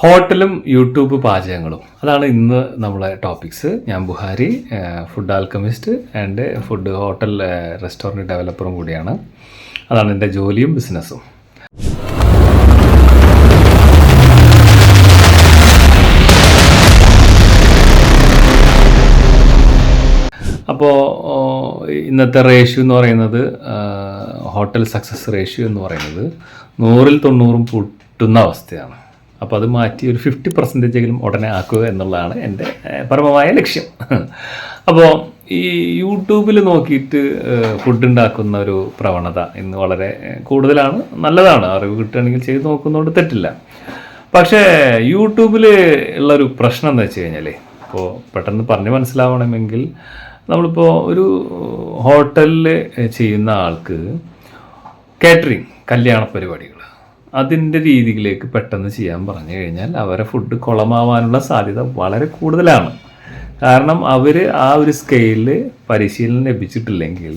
ഹോട്ടലും YouTube പാചകങ്ങളും അതാണ് ഇന്ന് നമ്മളെ ടോപ്പിക്സ്. ഞാൻ Buhari, food alchemist and food hotel restaurant ഡെവലപ്പറും കൂടിയാണ്. അതാണ് എൻ്റെ ജോലിയും ബിസിനസ്സും. അപ്പോൾ ഇന്നത്തെ റേഷ്യോ എന്ന് പറയുന്നത്, ഹോട്ടൽ സക്സസ് റേഷ്യോ എന്ന് പറയുന്നത് 100-ൽ 90 പൊട്ടുന്ന അവസ്ഥയാണ്. അപ്പോൾ അത് മാറ്റി ഒരു 50% ഉടനെ ആക്കുക എന്നുള്ളതാണ് എൻ്റെ പരമമായ ലക്ഷ്യം. അപ്പോൾ ഈ യൂട്യൂബിൽ നോക്കിയിട്ട് ഫുഡ് ഉണ്ടാക്കുന്ന ഒരു പ്രവണത ഇന്ന് വളരെ കൂടുതലാണ്. നല്ലതാണ്, അറിവ് കിട്ടുകയാണെങ്കിൽ ചെയ്ത് നോക്കുന്നതുകൊണ്ട് തെറ്റില്ല. പക്ഷേ യൂട്യൂബിൽ ഉള്ളൊരു പ്രശ്നം എന്താ വെച്ച് കഴിഞ്ഞാൽ, ഇപ്പോൾ പെട്ടെന്ന് പറഞ്ഞ് മനസ്സിലാവണമെങ്കിൽ, നമ്മളിപ്പോൾ ഒരു ഹോട്ടലിൽ ചെയ്യുന്ന ആൾക്ക് കാറ്ററിങ്, കല്യാണ പരിപാടികൾ, അതിൻ്റെ രീതിയിലേക്ക് പെട്ടെന്ന് ചെയ്യാൻ പറഞ്ഞു കഴിഞ്ഞാൽ അവരെ ഫുഡ് കുളമാവാനുള്ള സാധ്യത വളരെ കൂടുതലാണ്. കാരണം അവർ ആ ഒരു സ്കെയിലിൽ പരിശീലനം ലഭിച്ചിട്ടില്ലെങ്കിൽ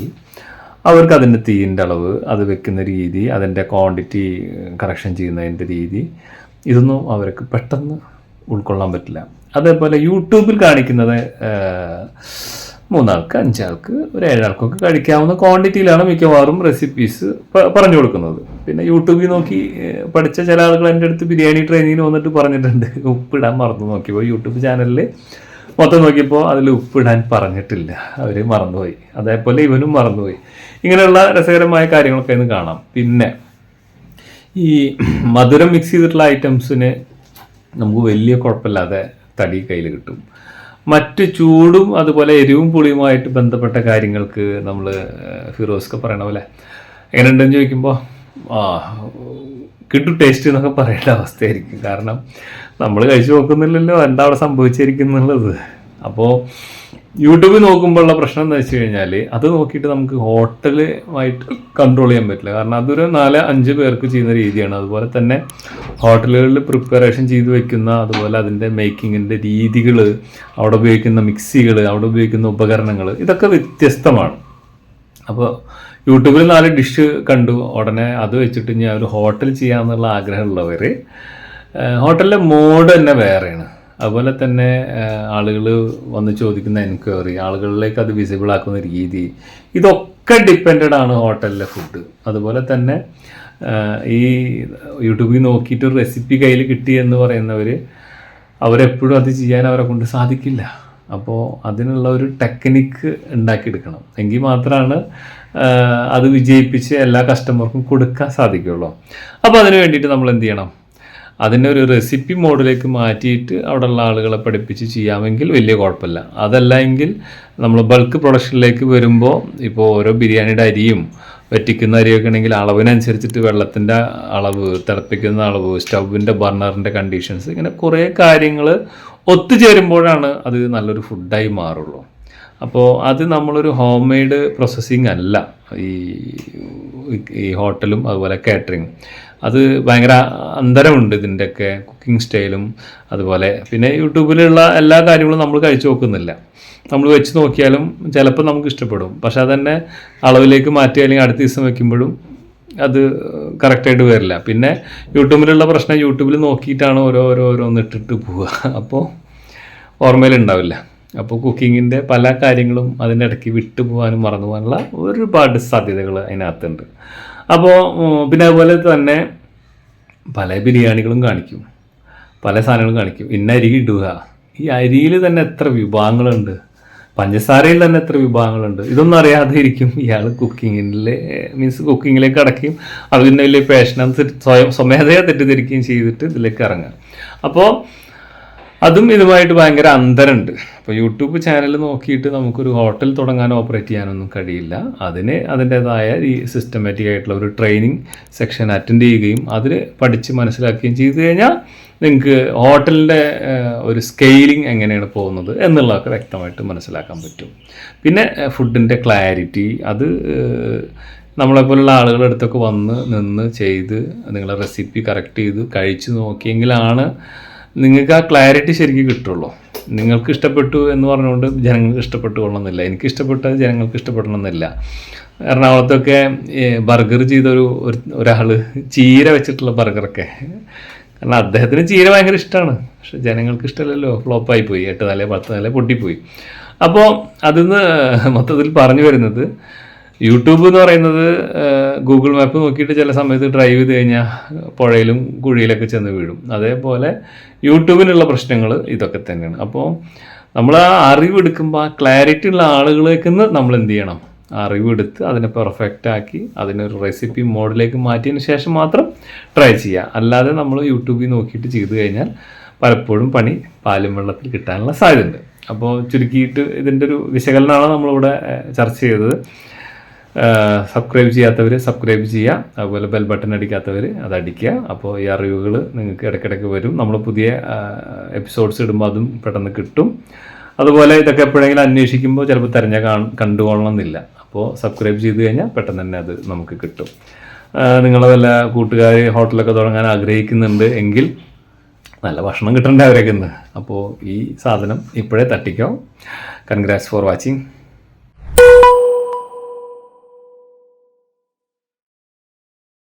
അവർക്ക് അതിൻ്റെ തീയിൻ്റെ അളവ്, അത് വെക്കുന്ന രീതി, അതിൻ്റെ ക്വാണ്ടിറ്റി കറക്ഷൻ ചെയ്യുന്നതിൻ്റെ രീതി, ഇതൊന്നും അവർക്ക് പെട്ടെന്ന് ഉൾക്കൊള്ളാൻ പറ്റില്ല. അതേപോലെ യൂട്യൂബിൽ കാണിക്കുന്നത് 3 ആൾക്ക് 5 ആൾക്ക് ഒരു 7 ആൾക്കൊക്കെ കഴിക്കാവുന്ന ക്വാണ്ടിറ്റിയിലാണ് മിക്കവാറും റെസിപ്പീസ് പറഞ്ഞു കൊടുക്കുന്നത്. പിന്നെ യൂട്യൂബിൽ നോക്കി പഠിച്ച ചില ആളുകൾ എൻ്റെ അടുത്ത് ബിരിയാണി ട്രെയിനിങ്ങിന് വന്നിട്ട് പറഞ്ഞിട്ടുണ്ട്, ഉപ്പിടാൻ മറന്നു നോക്കിയപ്പോൾ യൂട്യൂബ് ചാനലിൽ മൊത്തം നോക്കിയപ്പോൾ അതിൽ ഉപ്പിടാൻ പറഞ്ഞിട്ടില്ല, അവർ മറന്നുപോയി. അതേപോലെ ഇവനും മറന്നുപോയി. ഇങ്ങനെയുള്ള രസകരമായ കാര്യങ്ങളൊക്കെ ഇന്ന് കാണാം. പിന്നെ ഈ മധുരം മിക്സ് ചെയ്തിട്ടുള്ള ഐറ്റംസിന് നമുക്ക് വലിയ കുഴപ്പമില്ലാതെ തടി കയ്യിൽ കിട്ടും. മറ്റ് ചൂടും അതുപോലെ എരിവും പുളിയുമായിട്ട് ബന്ധപ്പെട്ട കാര്യങ്ങൾക്ക് നമ്മൾ ഫിറോസ്ക്ക് പറയണ പോലെ എങ്ങനെയുണ്ടെന്ന് ചോദിക്കുമ്പോൾ കിട്ടും ടേസ്റ്റ് എന്നൊക്കെ പറയേണ്ട അവസ്ഥയായിരിക്കും. കാരണം നമ്മൾ കഴിച്ചു നോക്കുന്നില്ലല്ലോ എന്താ അവിടെ സംഭവിച്ചിരിക്കുന്നുള്ളത്. അപ്പോൾ യൂട്യൂബിൽ നോക്കുമ്പോഴുള്ള പ്രശ്നം എന്ന് വെച്ച് കഴിഞ്ഞാൽ, അത് നോക്കിയിട്ട് നമുക്ക് ഹോട്ടലുമായിട്ട് കൺട്രോൾ ചെയ്യാൻ പറ്റില്ല. കാരണം അതൊരു 4-5 പേർക്ക് ചെയ്യുന്ന രീതിയാണ്. അതുപോലെ തന്നെ ഹോട്ടലുകളിൽ പ്രിപ്പറേഷൻ ചെയ്ത് വെക്കുന്ന, അതുപോലെ അതിൻ്റെ മേക്കിങ്ങിൻ്റെ രീതികൾ, അവിടെ ഉപയോഗിക്കുന്ന മിക്സികൾ, അവിടെ ഉപയോഗിക്കുന്ന ഉപകരണങ്ങൾ, ഇതൊക്കെ വ്യത്യസ്തമാണ്. അപ്പോൾ യൂട്യൂബിൽ 4 ഡിഷ് കണ്ടു ഉടനെ അത് വെച്ചിട്ട് ഞാൻ ഒരു ഹോട്ടൽ ചെയ്യാമെന്നുള്ള ആഗ്രഹമുള്ളവർ, ഹോട്ടലിലെ മോഡ് തന്നെ വേറെയാണ്. അതുപോലെ തന്നെ ആളുകൾ വന്ന് ചോദിക്കുന്ന എൻക്വയറി, ആളുകളിലേക്ക് അത് വിസിബിൾ ആക്കുന്ന രീതി, ഇതൊക്കെ ഡിപ്പെൻഡഡ് ആണ് ഹോട്ടലിലെ ഫുഡ്. അതുപോലെ തന്നെ ഈ യൂട്യൂബിൽ നോക്കിയിട്ട് ഒരു റെസിപ്പി കയ്യിൽ കിട്ടി എന്ന് പറയുന്നവർ, അവരെപ്പോഴും അത് ചെയ്യാൻ അവരെ കൊണ്ട് സാധിക്കില്ല. അപ്പോൾ അതിനുള്ള ഒരു ടെക്നിക്ക് ഉണ്ടാക്കിയെടുക്കണം. എങ്കിൽ മാത്രമാണ് അത് വിജയിപ്പിച്ച് എല്ലാ കസ്റ്റമർക്കും കൊടുക്കാൻ സാധിക്കുള്ളൂ. അപ്പോൾ അതിന് വേണ്ടിയിട്ട് നമ്മൾ എന്ത് ചെയ്യണം, അതിനെ ഒരു റെസിപ്പി മോഡിലേക്ക് മാറ്റിയിട്ട് അവിടെയുള്ള ആളുകളെ പഠിപ്പിച്ച് ചെയ്യാമെങ്കിൽ വലിയ കുഴപ്പമില്ല. അതല്ല എങ്കിൽ നമ്മൾ ബൾക്ക് പ്രൊഡക്ഷനിലേക്ക് വരുമ്പോൾ, ഇപ്പോൾ ഓരോ ബിരിയാണിയുടെ അരിയും വറ്റിക്കുന്ന അരിയൊക്കെ ആണെങ്കിൽ അളവിനനുസരിച്ചിട്ട് വെള്ളത്തിൻ്റെ അളവ്, തിളപ്പിക്കുന്ന അളവ്, സ്റ്റൗവിൻ്റെ ബർണറിൻ്റെ കണ്ടീഷൻസ്, ഇങ്ങനെ കുറേ കാര്യങ്ങൾ ഒത്തുചേരുമ്പോഴാണ് അത് നല്ലൊരു ഫുഡായി മാറുള്ളൂ. അപ്പോൾ അത് നമ്മളൊരു ഹോം മെയ്ഡ് പ്രോസസ്സിങ് അല്ല ഈ ഹോട്ടലും അതുപോലെ കാറ്ററിങ്. അത് ഭയങ്കര അന്തരമുണ്ട് ഇതിൻ്റെയൊക്കെ കുക്കിംഗ് സ്റ്റൈലും. അതുപോലെ പിന്നെ യൂട്യൂബിലുള്ള എല്ലാ കാര്യങ്ങളും നമ്മൾ കഴിച്ചു നോക്കുന്നില്ല. നമ്മൾ വെച്ച് നോക്കിയാലും ചിലപ്പോൾ നമുക്ക് ഇഷ്ടപ്പെടും, പക്ഷെ അതന്നെ അളവിലേക്ക് മാറ്റി അല്ലെങ്കിൽ അടുത്ത ദിവസം വെക്കുമ്പോഴും അത് കറക്റ്റായിട്ട് വരില്ല. പിന്നെ യൂട്യൂബിലുള്ള പ്രശ്നം, യൂട്യൂബിൽ നോക്കിയിട്ടാണ് ഓരോന്നിട്ടിട്ട് പോവുക. അപ്പോൾ ഓർമ്മയിലുണ്ടാവില്ല. അപ്പോൾ കുക്കിങ്ങിൻ്റെ പല കാര്യങ്ങളും അതിൻ്റെ ഇടയ്ക്ക് വിട്ടു പോകാനും മറന്നു പോകാനുള്ള ഒരുപാട് സാധ്യതകൾ അതിനകത്തുണ്ട്. അപ്പോൾ പിന്നെ അതുപോലെ തന്നെ പല ബിരിയാണികളും കാണിക്കും, പല സാധനങ്ങളും കാണിക്കും. ഇന്ന അരി ഇടുക, ഈ അരിയിൽ തന്നെ എത്ര വിഭാഗങ്ങളുണ്ട്, പഞ്ചസാരയിൽ തന്നെ എത്ര വിഭാഗങ്ങളുണ്ട്. ഇതൊന്നും അറിയാതെ ഇരിക്കും ഇയാൾ കുക്കിങ്ങിലേക്ക് അടക്കുകയും അതിൻ്റെ വലിയ പാഷനത് സ്വമേധയാ തെറ്റിദ്ധരിക്കുകയും ചെയ്തിട്ട് ഇതിലേക്ക് ഇറങ്ങുക. അപ്പോൾ അതും ഇതുമായിട്ട് ഭയങ്കര അന്തരമുണ്ട്. അപ്പോൾ യൂട്യൂബ് ചാനൽ നോക്കിയിട്ട് നമുക്കൊരു ഹോട്ടൽ തുടങ്ങാനോ ഓപ്പറേറ്റ് ചെയ്യാനൊന്നും കഴിയില്ല. അതിന് അതിൻ്റേതായ ഈ സിസ്റ്റമാറ്റിക് ആയിട്ടുള്ള ഒരു ട്രെയിനിങ് സെക്ഷൻ അറ്റൻഡ് ചെയ്യുകയും അതിൽ പഠിച്ച് മനസ്സിലാക്കുകയും ചെയ്തു കഴിഞ്ഞാൽ നിങ്ങൾക്ക് ഹോട്ടലിൻ്റെ ഒരു സ്കെയിലിംഗ് എങ്ങനെയാണ് പോകുന്നത് എന്നുള്ളതൊക്കെ വ്യക്തമായിട്ട് മനസ്സിലാക്കാൻ പറ്റും. പിന്നെ ഫുഡിൻ്റെ ക്ലാരിറ്റി, അത് നമ്മളെപ്പോലുള്ള ആളുകളുടെ അടുത്തൊക്കെ വന്ന് നിന്ന് ചെയ്ത് നിങ്ങളെ റെസിപ്പി കറക്റ്റ് ചെയ്ത് കഴിച്ച് നോക്കിയെങ്കിലാണ് നിങ്ങൾക്ക് ആ ക്ലാരിറ്റി ശരിക്കും കിട്ടുള്ളൂ. നിങ്ങൾക്ക് ഇഷ്ടപ്പെട്ടു എന്ന് പറഞ്ഞുകൊണ്ട് ജനങ്ങൾക്ക് ഇഷ്ടപ്പെട്ടു കൊള്ളണമെന്നില്ല, എനിക്ക് ഇഷ്ടപ്പെട്ടത് ജനങ്ങൾക്ക് ഇഷ്ടപ്പെടണമെന്നില്ല. എറണാകുളത്തൊക്കെ ബർഗർ ചെയ്തൊരാൾ ചീര വെച്ചിട്ടുള്ള ബർഗറൊക്കെ കാരണം അദ്ദേഹത്തിന് ചീര ഭയങ്കര ഇഷ്ടമാണ്, പക്ഷെ ജനങ്ങൾക്ക് ഇഷ്ടമല്ലല്ലോ, ഫ്ലോപ്പായി പോയി, 8 നില 10 നില പൊട്ടിപ്പോയി. അപ്പോൾ അതിന്ന് മൊത്തത്തിൽ പറഞ്ഞു വരുന്നത്, യൂട്യൂബ് എന്ന് പറയുന്നത് ഗൂഗിൾ മാപ്പ് നോക്കിയിട്ട് ചില സമയത്ത് ഡ്രൈവ് ചെയ്ത് കഴിഞ്ഞാൽ പുഴയിലും കുഴിയിലൊക്കെ ചെന്ന് വീഴും. അതേപോലെ യൂട്യൂബിനുള്ള പ്രശ്നങ്ങൾ ഇതൊക്കെ തന്നെയാണ്. അപ്പോൾ നമ്മൾ ആ അറിവ് എടുക്കുമ്പോൾ ആ ക്ലാരിറ്റി ഉള്ള ആളുകളേക്ക് നമ്മൾ എന്ത് ചെയ്യണം, അറിവെടുത്ത് അതിനെ പെർഫെക്റ്റ് ആക്കി അതിനൊരു റെസിപ്പി മോഡിലേക്ക് മാറ്റിയതിന് ശേഷം മാത്രം ട്രൈ ചെയ്യുക. അല്ലാതെ നമ്മൾ യൂട്യൂബിൽ നോക്കിയിട്ട് ചെയ്തു കഴിഞ്ഞാൽ പലപ്പോഴും പണി പാലും വെള്ളത്തിൽ കിട്ടാനുള്ള സാധ്യതയുണ്ട്. അപ്പോൾ ചുരുക്കിയിട്ട് ഇതിൻ്റെ ഒരു വിശകലനമാണ് നമ്മളിവിടെ ചർച്ച ചെയ്തത്. സബ്സ്ക്രൈബ് ചെയ്യാത്തവർ സബ്സ്ക്രൈബ് ചെയ്യുക, അതുപോലെ ബെൽ ബട്ടൺ അടിക്കാത്തവർ അത് അടിക്കുക. അപ്പോൾ ഈ അറിവുകൾ നിങ്ങൾക്ക് ഇടയ്ക്കിടയ്ക്ക് വരും. നമ്മൾ പുതിയ എപ്പിസോഡ്സ് ഇടുമ്പോൾ അതും പെട്ടെന്ന് കിട്ടും. അതുപോലെ ഇതൊക്കെ എപ്പോഴെങ്കിലും അന്വേഷിക്കുമ്പോൾ ചിലപ്പോൾ കണ്ടുകൊള്ളണമെന്നില്ല. അപ്പോൾ സബ്സ്ക്രൈബ് ചെയ്ത് കഴിഞ്ഞാൽ പെട്ടെന്ന് തന്നെ അത് നമുക്ക് കിട്ടും. നിങ്ങളെ വല്ല കൂട്ടുകാർ ഹോട്ടലൊക്കെ തുടങ്ങാൻ ആഗ്രഹിക്കുന്നുണ്ട് എങ്കിൽ നല്ല ഭക്ഷണം കിട്ടേണ്ട അവരൊക്കെ. അപ്പോൾ ഈ സാധനം ഇപ്പോഴേ തട്ടിക്കോ. Congrats for watching.